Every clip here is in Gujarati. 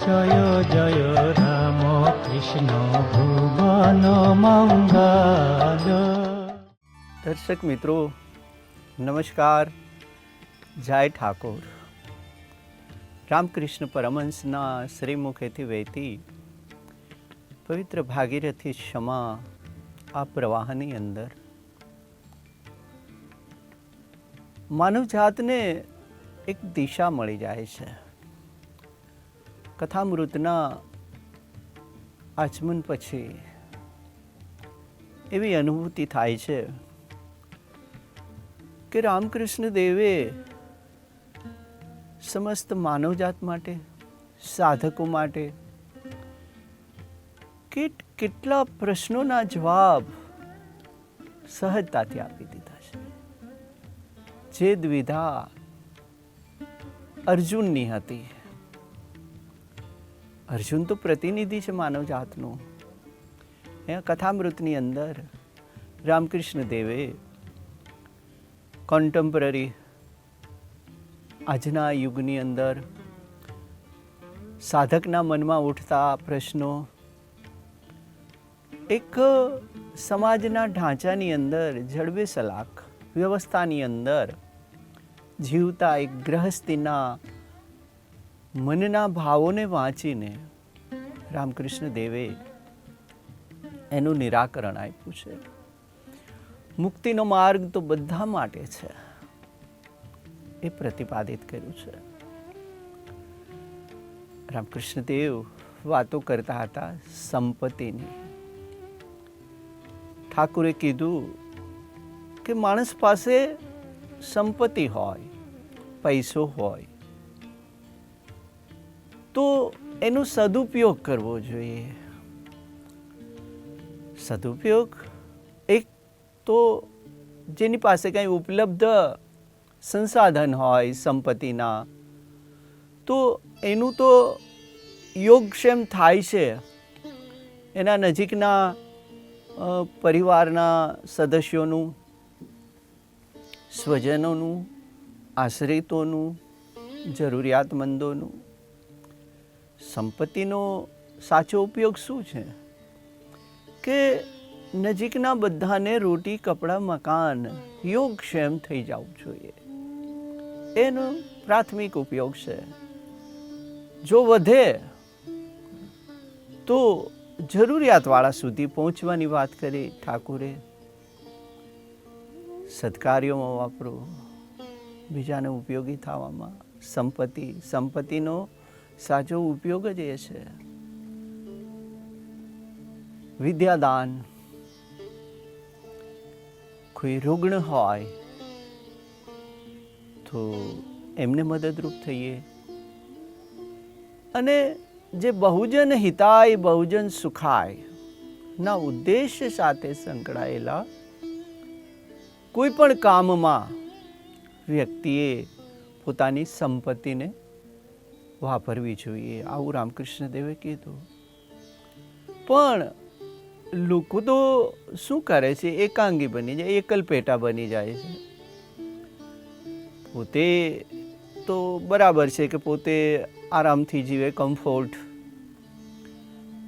জয় জয় রাম কৃষ্ণ ভুবন મંગલ। દર્શક મિત્રો નમસ્કાર, જય ઠાકોર। રામકૃષ્ણ પરમહંસના શ્રીમુખેથી વહેતી પવિત્ર ભાગીરથી ક્ષમા આ પ્રવાહની અંદર માનવજાતને એક દિશા મળી જાય છે। કથામૃતના આચમન પછી એવી અનુભૂતિ થાય છે કે રામકૃષ્ણ દેવે સમસ્ત માનવજાત માટે, સાધકો માટે કેટલા પ્રશ્નોના જવાબ સહજતાથી આપી દીધા છે। જે દ્વિધા અર્જુનની હતી, અર્જુન તો પ્રતિનિધિ છે માનવજાતનો। એ કથામૃતની અંદર રામકૃષ્ણ દેવે કોન્ટેમ્પરરી આજના યુગની અંદર સાધકના મનમાં ઉઠતા પ્રશ્નો, એક સમાજના ઢાંચાની અંદર જડબે સલાક વ્યવસ્થાની અંદર જીવતા એક ગૃહસ્થીના મનના ભાવોને વાંચીને રામકૃષ્ણ દેવે એનું નિરાકરણ આપ્યું છે। મુક્તિનો માર્ગ તો બધા માટે છે એ પ્રતિપાદિત કર્યું છે। રામકૃષ્ણ દેવ વાતો કરતા હતા સંપત્તિની। ઠાકુરે કીધું કે માણસ પાસે સંપત્તિ હોય, પૈસો હોય તો એનો સદુપયોગ કરવો જોઈએ। સદુપયોગ એક તો જેની પાસે કંઈ ઉપલબ્ધ સંસાધન હોય સંપત્તિના, તો એનું તો યોગક્ષેમ થાય છે। એના નજીકના પરિવારના સદસ્યોનું, સ્વજનોનું, આશ્રિતોનું, જરૂરિયાતમંદોનું। સંપત્તિનો સાચો ઉપયોગ શું છે કે નજીકના બધાને રોટી, કપડાં, મકાન, યોગક્ષેમ થઈ જવું જોઈએ, એનો પ્રાથમિક ઉપયોગ છે। જો વધે તો જરૂરિયાતવાળા સુધી પહોંચવાની વાત કરી ઠાકુરે। સત્કાર્યોમાં વાપરો, બીજાને ઉપયોગી થવામાં સંપત્તિનો સાચો ઉપયોગ જ એ છે। વિદ્યાદાન, કોઈ રૂગ્ણ હોય તો એમને મદદરૂપ થઈએ। અને જે બહુજન હિતાય બહુજન સુખાય ના ઉદ્દેશ્ય સાથે સંકળાયેલા કોઈ પણ કામમાં વ્યક્તિએ પોતાની સંપત્તિને વાપરવી જોઈએ, આવું રામકૃષ્ણ દેવે કીધું। પણ લોકો તો શું કરે છે, એકાંગી બની જાય, એકલ પેટા બની જાય છે। પોતે તો બરાબર છે કે પોતે આરામથી જીવે, કમ્ફર્ટ,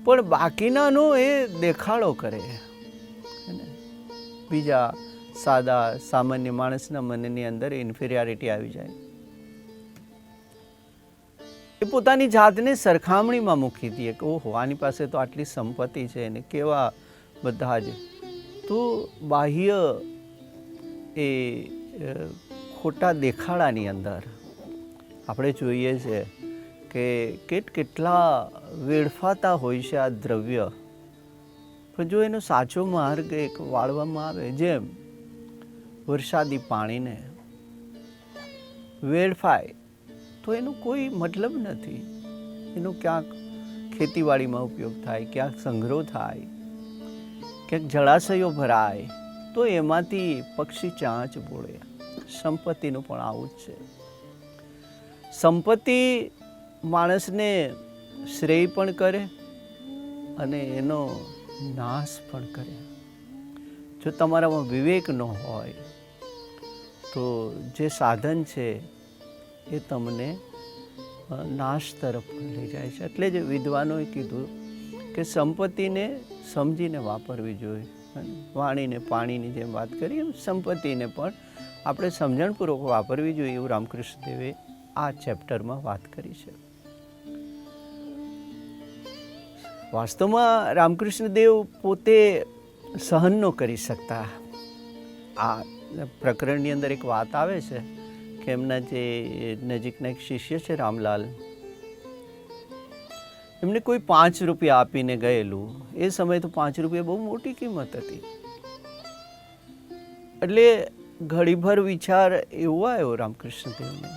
પણ બાકીનાનો એ દેખાડો કરે। બીજા સાદા સામાન્ય માણસના મનની અંદર ઇન્ફિરિયોરિટી આવી જાય। એ પોતાની જાતને સરખામણીમાં મૂકી દે કે ઓહો, આની પાસે તો આટલી સંપત્તિ છે ને કેવા બધા જ। તો બાહ્ય એ ખોટા દેખાડાની અંદર આપણે જોઈએ છે કે કેટલા વેડફાતા હોય છે આ દ્રવ્ય। પણ જો એનો સાચો માર્ગ એક વાળવામાં આવે, જેમ વરસાદી પાણીને વેડફાય તો એનો કોઈ મતલબ નથી। એનો ક્યાંક ખેતીવાડીમાં ઉપયોગ થાય, ક્યાંક સંગ્રહ થાય, ક્યાંક જળાશયો ભરાય તો એમાંથી પક્ષી ચાંચ બોળે। સંપત્તિનું પણ આવું જ છે। સંપત્તિ માણસને શ્રેય પણ કરે અને એનો નાશ પણ કરે। જો તમારામાં વિવેક ન હોય તો જે સાધન છે એ તમને નાશ તરફ લઈ જાય છે. એટલે જ વિદ્વાનોએ કીધું કે સંપત્તિને સમજીને વાપરવી જોઈએ. વાણીને પાણીની જેમ વાત કરી એમ સંપત્તિને પણ આપણે સમજણપૂર્વક વાપરવી જોઈએ, એવું રામકૃષ્ણ દેવે આ ચેપ્ટરમાં વાત કરી છે. વાસ્તવમાં રામકૃષ્ણ દેવ પોતે સહન ન કરી શકતા. આ પ્રકરણની અંદર એક વાત આવે છે કે એમના જે નજીકના એક શિષ્ય છે રામલાલ, એમને કોઈ 5 રૂપિયા આપીને ગયેલું. એ સમયે તો 5 રૂપિયા બહુ મોટી કિંમત હતી. એટલે ઘડીભર વિચાર એવો આવ્યો રામકૃષ્ણ દેવને,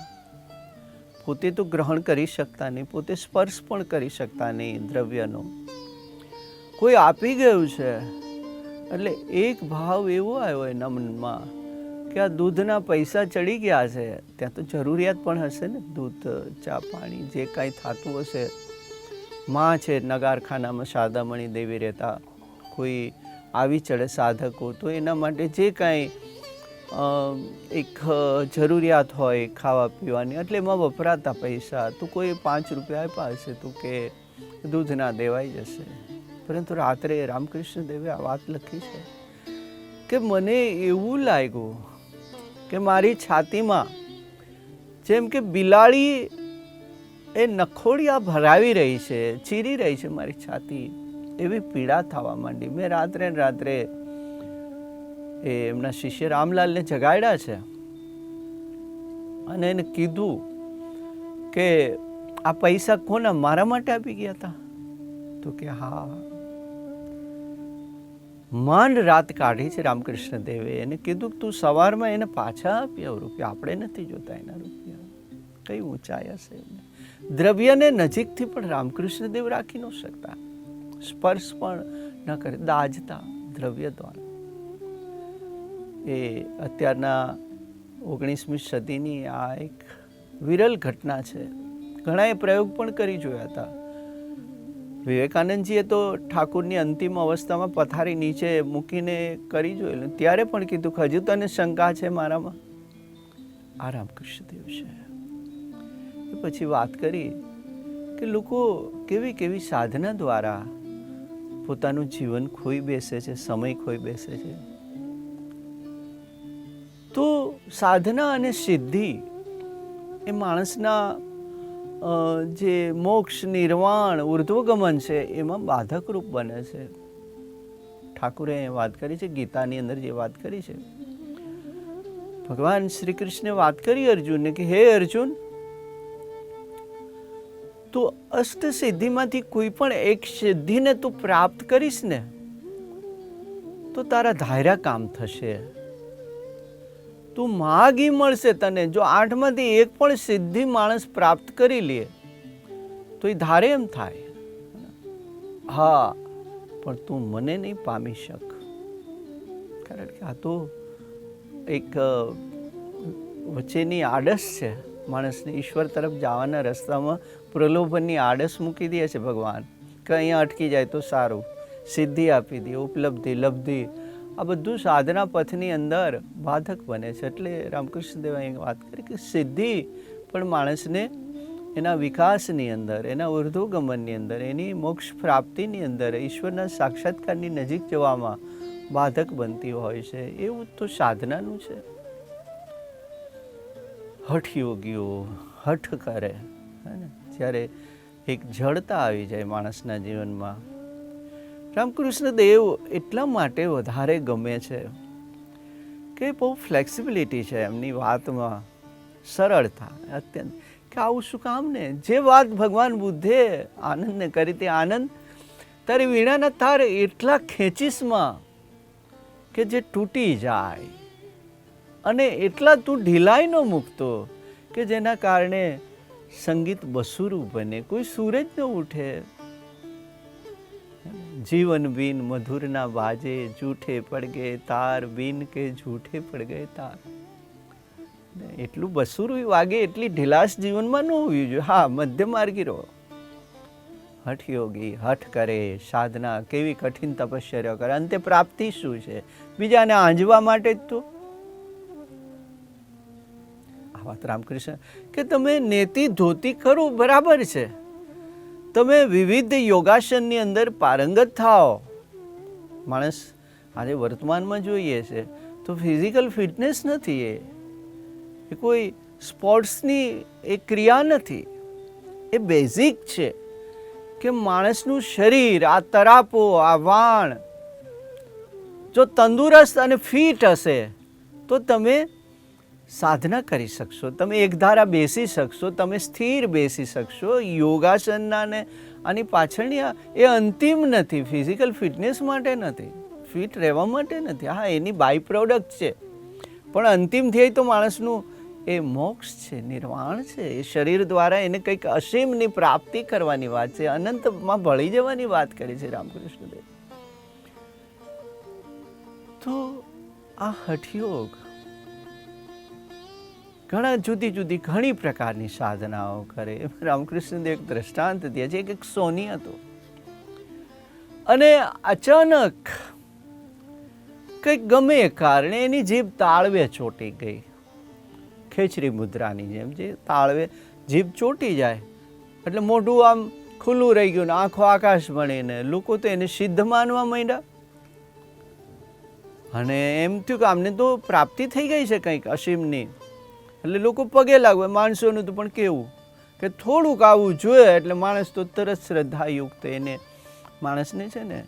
પોતે તો ગ્રહણ કરી શકતા નહીં, પોતે સ્પર્શ પણ કરી શકતા નહીં દ્રવ્યનો, કોઈ આપી ગયું છે. એટલે એક ભાવ એવો આવ્યો એના મનમાં કે આ દૂધના પૈસા ચડી ગયા છે, ત્યાં તો જરૂરિયાત પણ હશે ને, દૂધ ચા પાણી જે કાંઈ થતું હશે. માં છે નગારખાનામાં શારદામણી દેવી રહેતા, કોઈ આવી ચડે સાધકો તો એના માટે જે કાંઈ એક જરૂરિયાત હોય ખાવા પીવાની, એટલે એમાં વપરાતા પૈસા તો કોઈ 5 રૂપિયા આપ્યા હશે તો કે દૂધ ના દેવાઈ જશે. પરંતુ રાત્રે રામકૃષ્ણ દેવે આ વાત લખી છે કે મને એવું લાગ્યું કે મારી છાતીમાં જેમ કે બિલાડી એ નખોડિયા ભરાવી રહી છે, ચીરી રહી છે મારી છાતી, એવી પીડા થવા માંડી. મેં રાત્રે એ એમના શિષ્ય રામલાલને જગાડ્યા છે અને એને કીધું કે આ પૈસા કોના મારા માટે આપી ગયા હતા? તો કે હા. માંડ રાત કાઢી છે રામકૃષ્ણ દેવે. એને કીધું તું સવારમાં એને પાછા આપ્યા રૂપિયા, આપણે નથી જોતા એના રૂપિયા. કઈ ઊંચાઈ હશે. દ્રવ્યને નજીકથી પણ રામકૃષ્ણ દેવ રાખી ન શકતા, સ્પર્શ પણ ન કરે, દાજતા દ્રવ્ય દ્વારા. એ અત્યારના 19મી સદીની આ એક વિરલ ઘટના છે. ઘણાએ પ્રયોગ પણ કરી જોયા હતા. વિવેકાનંદજીએ તો ઠાકુરની અંતિમ અવસ્થામાં પથારી નીચે મૂકીને કરી જોયેલું, ત્યારે પણ કીધું કે હજુ તને શંકા છે મારામાં? આ રામકૃષ્ણ દેવ છે. પછી વાત કરી કે લોકો કેવી કેવી સાધના દ્વારા પોતાનું જીવન ખોઈ બેસે છે, સમય ખોઈ બેસે છે. તો સાધના અને સિદ્ધિ એ માણસના જે મોક્ષ નિર્વાણ ઉર્ધ્વગમન છે એમાં બાધકરૂપ બને છે. ઠાકુરે વાત કરી છે, ગીતાની અંદર જે વાત કરી છે, ભગવાન શ્રી કૃષ્ણે વાત કરી અર્જુનને કે હે અર્જુન, તો અષ્ટ સિદ્ધિમાંથી કોઈ પણ એક સિદ્ધિને તું પ્રાપ્ત કરીશ ને તો તારા ધાર્યા કામ થશે. તું માગી મળશે તને. જો 8માંથી એક પણ સિદ્ધિ માણસ પ્રાપ્ત કરી લે તો એ ધારે એમ થાય, હા પણ તું મને નહીં પામી શક. કારણ કે આ તો એક વચ્ચેની આડસ છે. માણસને ઈશ્વર તરફ જવાના રસ્તામાં પ્રલોભનની આડસ મૂકી દે છે ભગવાન કે અહીંયા અટકી જાય તો સારું, સિદ્ધિ આપી દે, ઉપલબ્ધિ લબ્ધિ, આ બધું સાધના પથની અંદર બાધક બને છે. એટલે રામકૃષ્ણ દેવે અહીં વાત કરી કે સિદ્ધિ પણ માણસને એના વિકાસની અંદર, એના ઉર્ધ્વગમનની અંદર, એની મોક્ષ પ્રાપ્તિની અંદર, ઈશ્વરના સાક્ષાત્કારની નજીક જવામાં બાધક બનતી હોય છે. એવું તો સાધનાનું છે. હઠયોગીઓ હઠ કરે, જ્યારે એક જડતા આવી જાય માણસના જીવનમાં. રામકૃષ્ણ દેવ એટલા માટે વધારે ગમે છે કે બહુ ફ્લેક્સિબિલિટી છે એમની વાતમાં, સરળતા અત્યંત. કે આવું શું કામ ને, જે વાત ભગવાન બુદ્ધે આનંદને કરી તે આનંદ તારી વીણાના તાર એટલા ખેંચીશમાં કે જે તૂટી જાય, અને એટલા તું ઢીલાઈ ન મૂકતો કે જેના કારણે સંગીત બસુરું બને, કોઈ સૂરજ ન ઉઠે. જીવન બીન મધુર ના બાજે, જૂઠે પડ ગયે તાર, બીન કે જૂઠે પડ ગયે તાર. એટલું બસુરું વાગે એટલી ઢીલાશ જીવનમાં ન હોવી જોઈએ. હા, મધ્ય માર્ગી રહો. હઠયોગી હઠ કરે, સાધના કેવી કઠિન તપશ્ચર્યા કરે, અંતે પ્રાપ્તિ શું છે? બીજાને આંજવા માટે જ તો. આ વાત રામકૃષ્ણ કે તમે નેતિ ધોતી કરો બરાબર છે, તમે વિવિધ યોગાસનની અંદર પારંગત થાઓ. માણસ આજે વર્તમાનમાં જોઈએ છે તો ફિઝિકલ ફિટનેસ નથી, એ કોઈ સ્પોર્ટ્સની એ ક્રિયા નથી, એ બેઝિક છે કે માણસનું શરીર, આ તરાપો, આ વાણ જો તંદુરસ્ત અને ફિટ હશે તો તમે સાધના કરી શકશો, તમે એકધારા બેસી શકશો, તમે સ્થિર બેસી શકશો. યોગાસનના ને આની પાછળની એ અંતિમ નથી, ફિઝિકલ ફિટનેસ માટે નથી, ફિટ રહેવા માટે નથી. હા, એની બાય પ્રોડક્ટ છે, પણ અંતિમ ધ્યેય તો માણસનું એ મોક્ષ છે, નિર્વાણ છે. એ શરીર દ્વારા એને કંઈક અસીમની પ્રાપ્તિ કરવાની વાત છે, અનંતમાં ભળી જવાની વાત કરી છે રામકૃષ્ણદેવ. તો આ હઠયોગ ઘણા જુદી જુદી ઘણી પ્રકારની સાધનાઓ કરે. રામકૃષ્ણદેવ એક દ્રષ્ટાંત દે છે. એક સોની હતું અને અચાનક કંઈક ગમે કારણે એની જીભ તાળવે ચોંટી ગઈ, ખેચરી મુદ્રાની જેમ જે તાળવે જીભ ચોંટી જાય એટલે મોઢું આમ ખુલ્લું રહી ગયું ને આંખો આકાશ ભણીને લોકો તો એને સિદ્ધ માનવા માંડ્યા. અને એમ થયું કે આમને તો પ્રાપ્તિ થઈ ગઈ છે કંઈક અસીમની, એટલે લોકો પગે લાગવા. માણસોનું તો પણ કેવું કે થોડુંક આવું જોઈએ એટલે માણસ તો તરત શ્રદ્ધાયુક્ત એને માણસને છે ને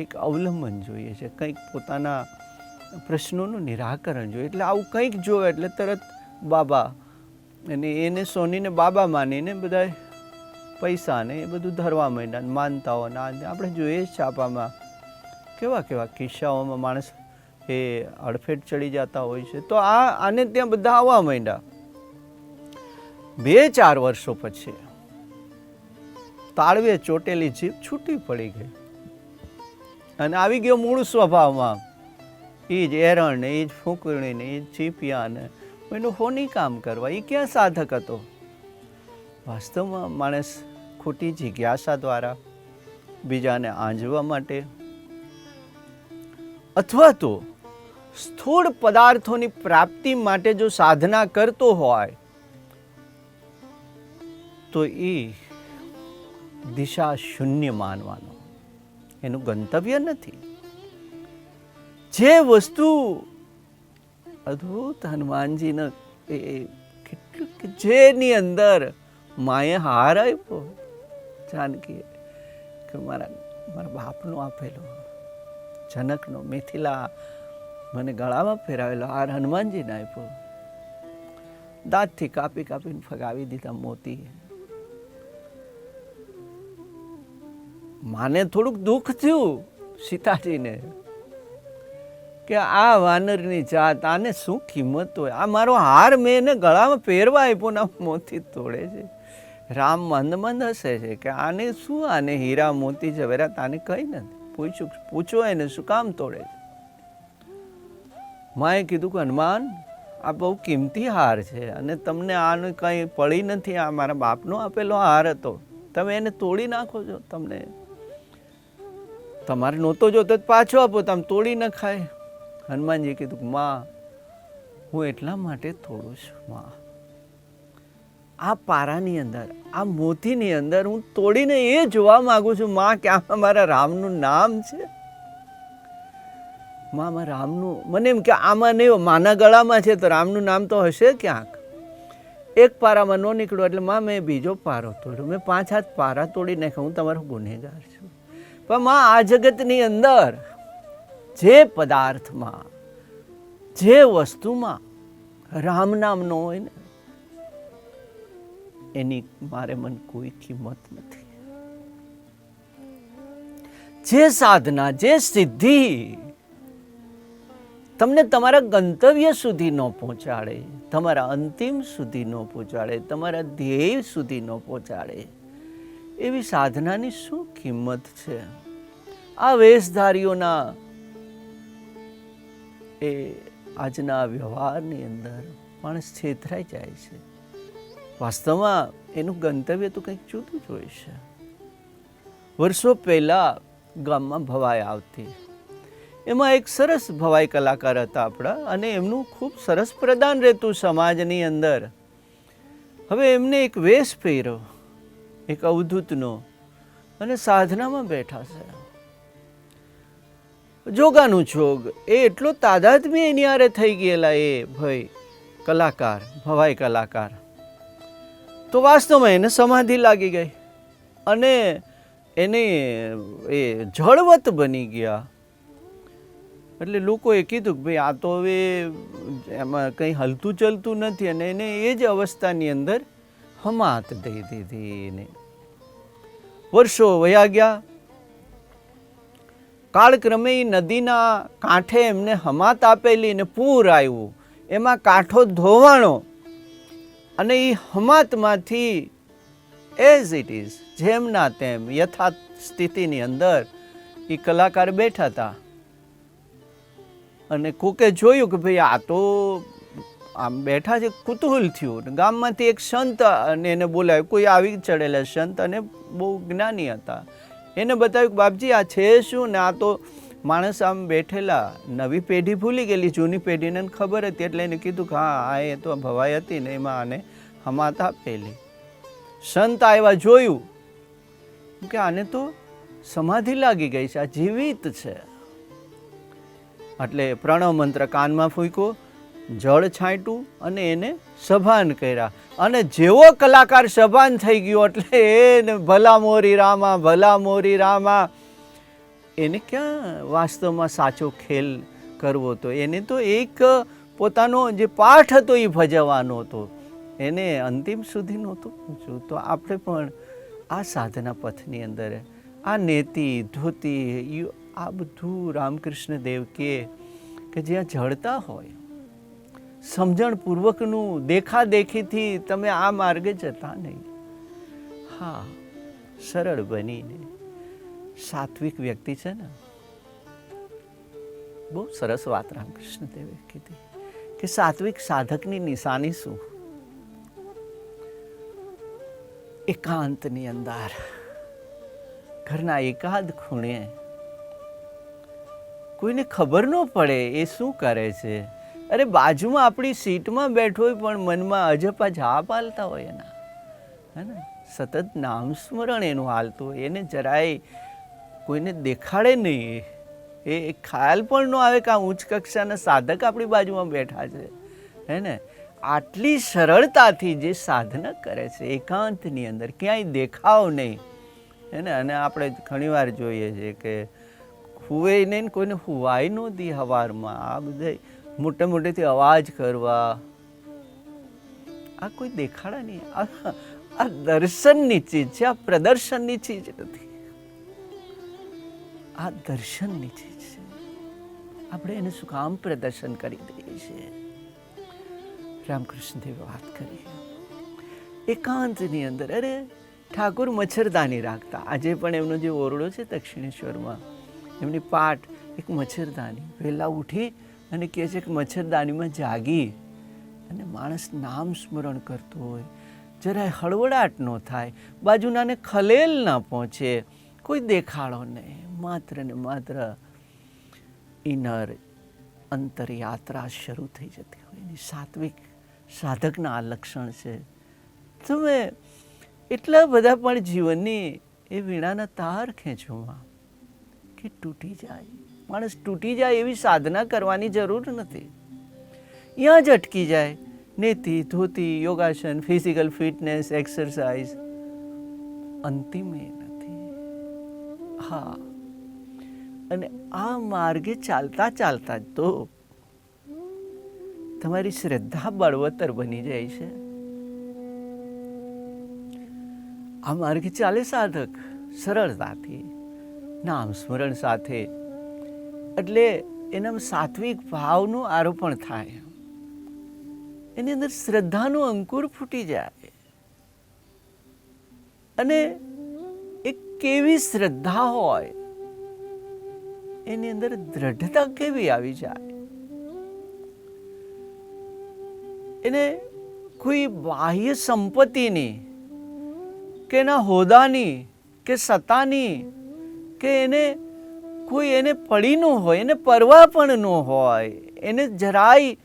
એક અવલંબન જોઈએ છે, કંઈક પોતાના પ્રશ્નોનું નિરાકરણ જોઈએ. એટલે આવું કંઈક જોવે એટલે તરત બાબા, અને એને સોનીને બાબા માનીને બધા પૈસાને એ બધું ધરવા માંડ્યા, માનતાઓ ના. આપણે જોઈએ છાપામાં કેવા કેવા કિસ્સાઓમાં માણસ એ અડફેટ ચડી જતા હોય છે. તો આને ત્યાં બધા આવવા માંડ્યા. 2-4 વર્ષો પછી તાળવે ચોટેલી જીભ છૂટી પડી ગઈ અને આવી ગયો મૂળ સ્વભાવમાં. એ જ એરણ ને, એ જ ફૂંકણી ને, એ જ ચીપિયા ને, એનું હોની કામ કરવા. એ ક્યાં સાધક હતો? વાસ્તવમાં માણસ ખોટી જિજ્ઞાસા દ્વારા બીજાને આંજવા માટે અથવા તો સ્થૂળ પદાર્થોની પ્રાપ્તિ માટે જો સાધના કરતો હોય તો એ દિશા શૂન્ય માનવાનો, એનું ગંતવ્ય નથી. જે વસ્તુ અદ્ભુત હનુમાનજીને કેટલું કે જેની અંદર માએ હાર આપ્યો જાનકી કે મારા બાપનો આપેલો, જનકનો મિથિલા મને ગળામાં ફેરાવેલો હાર હનુમાનજીને આપ્યો. દાંતથી કાપી કાપીને ફગાવી દીધા મોતી. માને થોડુંક દુઃખ થયું સીતાજીને કે આ વાનરની જાત, આને શું કિંમત હોય? આ મારો હાર મેં એને ગળામાં પહેરવા આપ્યો ને મોતી તોડે છે. રામ મંદ મંદ હસે છે કે આને શું, આને હીરા મોતી જવેરાત આને કંઈ નથી. પૂછો એને શું કામ તોડે છે? માએ કીધું કે હનુમાન, આ બહુ કિંમતી હાર છે અને તમને આનું કંઈ પડી નથી, આ મારા બાપનો આપેલો હાર હતો, તમે એને તોડી નાખો છો. તમને તમારે નહોતો જોતો પાછો આપો, તમે તોડી ન ખાય. હનુમાનજી કીધું કે માં, હું એટલા માટે તોડું છું માં, આ પારાની અંદર, આ મોતીની અંદર હું તોડીને એ જોવા માંગુ છું માં કે આમાં મારા રામનું નામ છે. માં રામનું, મને એમ કે આમાં નહીં, માના ગળામાં છે તો રામનું નામ તો હશે ક્યાંક. એક પારામાં ન નીકળ્યો એટલે માં મેં બીજો પારો તોડ્યો, મેં 5 હાથ પારા તોડી નાખ્યા, હું તમારો ગુનેગાર છું. પણ માં આ જગતની અંદર જે પદાર્થમાં, જે વસ્તુમાં રામ નામ ન હોય ને એની મારે મન કોઈ કિંમત નથી. જે સાધના, જે સિદ્ધિ તમને તમારા ગંતવ્ય સુધી ન પહોંચાડે, તમારા અંતિમ સુધી ન પહોંચાડે, તમારા ધ્યેય સુધી ન પહોંચાડે, એવી સાધનાની શું કિંમત છે? આ વેશધારીઓના એ આજના વ્યવહારની અંદર માણસ છેતરાઈ જાય છે. વાસ્તવમાં એનું ગંતવ્ય તો કંઈક જુદું જ હોય છે. વર્ષો પહેલા ગામમાં ભવાઈ આવતી, એમાં એક સરસ ભવાઈ કલાકાર હતા આપણા, અને એમનું ખૂબ સરસ પ્રદાન રહેતું સમાજની અંદર. હવે એમને એક વેશ પહેર્યો, એક અવધૂતનો, અને સાધનામાં બેઠા છે. જોગાનું જોગ, એ એટલો તાદાત્મ્ય એની હારે થઈ ગયેલા એ ભાઈ કલાકાર, ભવાઈ કલાકાર. તો વાસ્તવમાં એને સમાધિ લાગી ગઈ, અને એને એ જળવત બની ગયા. એટલે લોકોએ કીધું કે ભાઈ આ તો હવે એમાં કંઈ હલતું ચલતું નથી, અને એને એ જ અવસ્થાની અંદર હમાત દઈ દીધી. એને વર્ષો વયા ગયા. કાળક્રમે નદીના કાંઠે એમને હમાત આપેલી, ને પૂર આવ્યું, એમાં કાંઠો ધોવાણો, અને એ હમાતમાંથી એઝ ઇટ ઇઝ, જેમના તેમ યથાર્થ સ્થિતિની અંદર એ કલાકાર બેઠા હતા. અને કોકે જોયું કે ભાઈ આ તો આમ બેઠા છે, કુતૂહલ થયું. ગામમાંથી એક સંત અને એને બોલાવ્યો, કોઈ આવી ચડેલા સંત, અને બહુ જ્ઞાની હતા. એને બતાવ્યું કે બાપજી આ છે શું, ને આ તો માણસ આમ બેઠેલા. નવી પેઢી ભૂલી ગયેલી, જૂની પેઢીને ખબર હતી, એટલે એને કીધું કે હા આ એ તો ભવાઈ હતી ને, એમાં આને હમાત આપેલી. સંત આવ્યા, જોયું કે આને તો સમાધિ લાગી ગઈ છે, આ જીવિત છે. એટલે પ્રણવ મંત્ર કાનમાં ફૂંક્યો, જળ છાંટ્યું, અને એને સભાન કર્યા. અને જેવો કલાકાર સભાન થઈ ગયો, એટલે એને ભલા મોરી રામા, ભલા મોરી રામા. એને ક્યાં વાસ્તવમાં સાચો ખેલ કરવો હતો? એને તો એક પોતાનો જે પાઠ હતો એ ભજવવાનો હતો, એને અંતિમ સુધી નહોતું પૂછવું. તો આપણે પણ આ સાધના પથની અંદર આ નેતિ ધોતી, આ બધું રામકૃષ્ણ દેવ કે જ્યાં જળતા હોય, સમજણપૂર્વકનું દેખાદેખીથી તમે આ માર્ગે જતા નહીં. હા, સરળ બનીને સાત્વિક વ્યક્તિ છે ને, બહુ સરસ વાત રામકૃષ્ણ દેવે કીધી કે સાત્વિક સાધકની નિશાની શું? એકાંતની અંદર, ઘરના એકાદ ખૂણે, કોઈને ખબર ન પડે એ શું કરે છે. અરે બાજુમાં આપણી સીટમાં બેઠો હોય, પણ મનમાં અજપા જા પાલતા હોય એના, હે ને, સતત નામ સ્મરણ એનું હાલતું હોય, એને જરાય કોઈને દેખાડે નહીં, એ ખ્યાલ પણ ન આવે કે આ ઉચ્ચ કક્ષાના સાધક આપણી બાજુમાં બેઠા છે, હે ને. આટલી સરળતાથી જે સાધના કરે છે એકાંતની અંદર, ક્યાંય દેખાવ નહીં, હે ને. અને આપણે ઘણીવાર જોઈએ છીએ કે હુવે નહીં, કોઈને હુવાય ન દી હવારમાં, આ બધા મોટે મોટેથી અવાજ કરવા, આ કોઈ દેખાડા નહીં. આ દર્શનની ચીજ છે, આ પ્રદર્શનની ચીજ નથી. આ દર્શનની ચીજ છે. આપણે એને શું કામ પ્રદર્શન કરી દઈએ છીએ? રામકૃષ્ણ દેવે વાત કરી એકાંતની અંદર. અરે ઠાકોર મચ્છરદાની રાખતા. આજે પણ એમનો જે ઓરડો છે દક્ષિણેશ્વરમાં, એમની પાટ એક મચ્છરદાની. વહેલા ઉઠી અને કહે છે કે મચ્છરદાનીમાં જાગી અને માણસ નામ સ્મરણ કરતો હોય, જરાય હળવડાટ ન થાય, બાજુનાને ખલેલ ના પહોંચે, કોઈ દેખાડો નહીં, માત્ર ને માત્ર ઇનર અંતરયાત્રા શરૂ થઈ જતી હોય. એની સાત્વિક સાધકના આ લક્ષણ છે. તમે એટલા બધા પણ જીવનની એ વીણાના તાર ખેંચોમાં કે તૂટી જાય. માણસ તૂટી જાય એવી સાધના કરવાની જરૂર નથી, ત્યાં જ અટકી જાય. નેતિ ધોતી, યોગાસન, ફિઝિકલ ફિટનેસ, એક્સરસાઇઝ અંતિમ એ નથી. હા, અને આ માર્ગે ચાલતા ચાલતા જ તો તમારી શ્રદ્ધા બળવત્તર બની જાય છે. આ માર્ગે ચાલે સાધક સરળતાથી, નામ સ્મરણ સાથે, એટલે એના સાત્વિક ભાવનું આરોપણ થાય, એની અંદર શ્રદ્ધાનો અંકુર ફૂટી જાય. અને એક કેવી શ્રદ્ધા હોય, એની અંદર દ્રઢતા કેવી આવી જાય. એને કોઈ બાહ્ય સંપત્તિની કે એના હોદાની કે સત્તાની કે એને કોઈ એને પડી ન હોય, એને પરવા પણ ન હોય, એને જરાય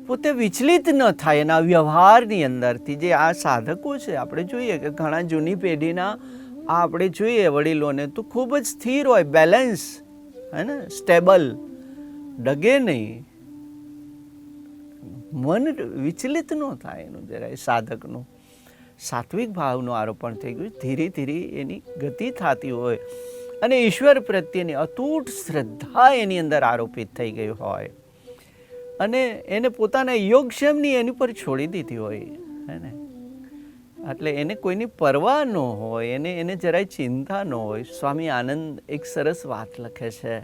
પોતે વિચલિત ન થાય એના વ્યવહારની અંદરથી. જે આ સાધકો છે, આપણે જોઈએ કે ઘણા જૂની પેઢીના આ આપણે જોઈએ વડીલોને તો ખૂબ જ સ્થિર હોય, બેલેન્સ, હે ને, સ્ટેબલ, ડગે નહીં, મન વિચલિત ન થાય એનું જરાય. સાધકનું સાત્વિક ભાવનું આરોપણ થઈ ગયું, ધીરે ધીરે એની ગતિ થતી હોય અને ઈશ્વર પ્રત્યેની અતૂટ શ્રદ્ધા એની અંદર આરોપિત થઈ ગઈ હોય અને એને પોતાના યોગક્ષેમની એની પર છોડી દીધી હોય, હે ને. એટલે એને કોઈની પરવા ન હોય, એને જરાય ચિંતા ન હોય. સ્વામી આનંદ એક સરસ વાત લખે છે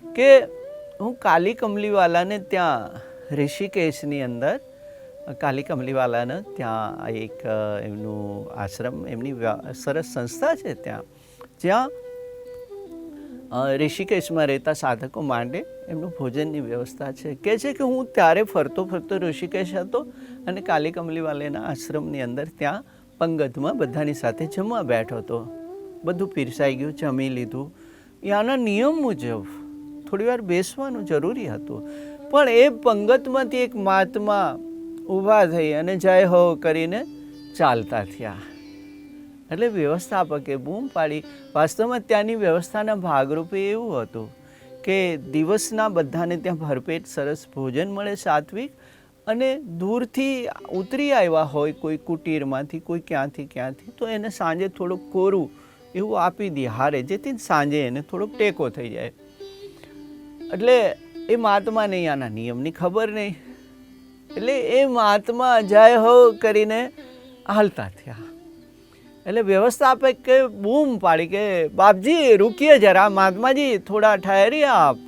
કે હું કાલી કમલીવાલાને ત્યાં ઋષિકેશની અંદર, કાલી કમલીવાલાને ત્યાં એક એમનું આશ્રમ, એમની સરસ સંસ્થા છે ત્યાં, જ્યાં ઋષિકેશમાં રહેતા સાધકો માટે એમનું ભોજનની વ્યવસ્થા છે. કહે છે કે હું ત્યારે ફરતો ઋષિકેશ હતો અને કાલી કમલીવાલાના આશ્રમની અંદર ત્યાં પંગતમાં બધાની સાથે જમવા બેઠો હતો. બધું પીરસાઈ ગયું, જમી લીધું. ત્યાંના નિયમ મુજબ થોડી વાર બેસવાનું જરૂરી હતું, પણ એ પંગતમાંથી એક મહાત્મા ઊભા થઈ અને જય હો કરીને ચાલતા થયા. એટલે વ્યવસ્થાપકે બૂમ પાડી. વાસ્તવમાં ત્યાંની વ્યવસ્થાના ભાગરૂપે એવું હતું કે દિવસના બધાને ત્યાં ભરપેટ સરસ ભોજન મળે, સાત્વિક, અને દૂરથી ઉતરી આવ્યા હોય કોઈ કુટીરમાંથી, કોઈ ક્યાંથી, તો એને સાંજે થોડુંક કોરું એવું આપી દે હારે, જેથી સાંજે એને થોડોક ટેકો થઈ જાય. એટલે એ મહાત્માને આના નિયમની ખબર નહીં, એટલે એ મહાત્મા જય હો કરીને હાલતા થયા. એટલે વ્યવસ્થાપક કે બૂમ પાડી કે બાપજી રૂકીએ જરા, મહાત્માજી થોડા ઠહેરી આપ.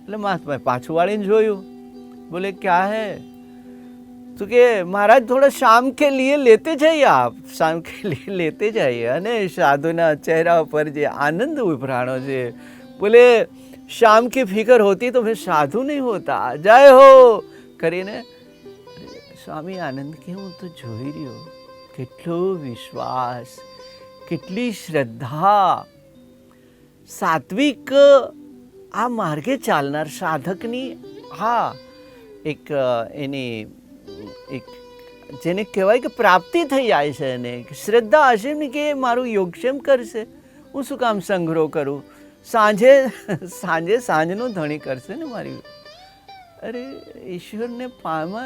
એટલે મહાત્માએ પાછું વાળીને જોયું, બોલે ક્યાં હે? તો કે મહારાજ થોડા શામ કે લીએ લેતે જઈએ આપ, શામ કે લીએ લેતે જઈએ. અને સાધુના ચહેરા પર જે આનંદ ઉભરાણો છે, બોલે શામ की फिक्र होती तो फिर साधु नहीं होता, जय हो કરીને. સ્વામી આનંદ કે હું તો જોઈ રહ્યો, કેટલો વિશ્વાસ, કેટલી શ્રદ્ધા, સાત્વિક આ માર્ગે ચાલનાર સાધકની હા એક એની એક જેને કહેવાય કે પ્રાપ્તિ થઈ જાય છે. એને શ્રદ્ધા હશે ને કે મારું યોગક્ષેમ કરશે, હું શું કામ સંગ્રહ કરું, સાંજનો ધણી કરશે ને મારી. અરે ઈશ્વરને પામવા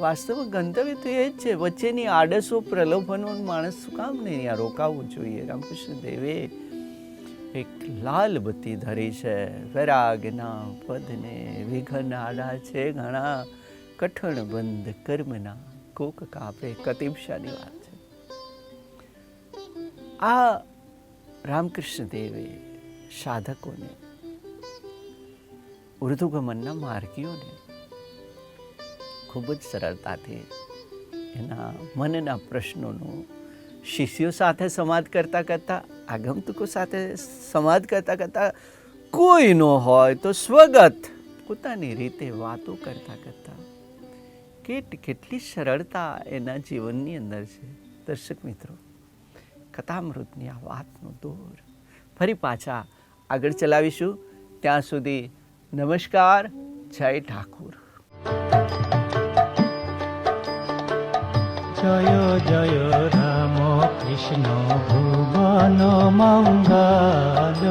વાસ્તવમાં ગંતવ્ય તો એ જ છે. વચ્ચેની આડસો પ્રલોભનો માણસ શું કામ નહીં અહીંયા રોકાવું જોઈએ. રામકૃષ્ણ દેવે એક લાલ બત્તી ધરી છે, વૈરાગના પદને વિઘન આડા છે ઘણા, કઠણ બંધ કર્મના કોક કાપે. કતિબશાની વાત છે. આ રામકૃષ્ણ દેવે સાધકોને, ઉર્ધ્વગમનના માર્ગીઓને ખૂબ જ સરળતાથી એના મનના પ્રશ્નોનું શિષ્યો સાથે સંવાદ કરતાં, આગંતુકો સાથે સંવાદ કરતાં, કોઈ ન હોય તો સ્વગત પોતાની રીતે વાતો કરતાં કેટલી સરળતા એના જીવનની અંદર છે. દર્શક મિત્રો, કથામૃતની આ વાતનો દોર ફરી પાછા આગળ ચલાવીશું. ત્યાં સુધી નમસ્કાર, જય ઠાકુર. જય જય રામ કૃષ્ણ ભુવન મંગલ.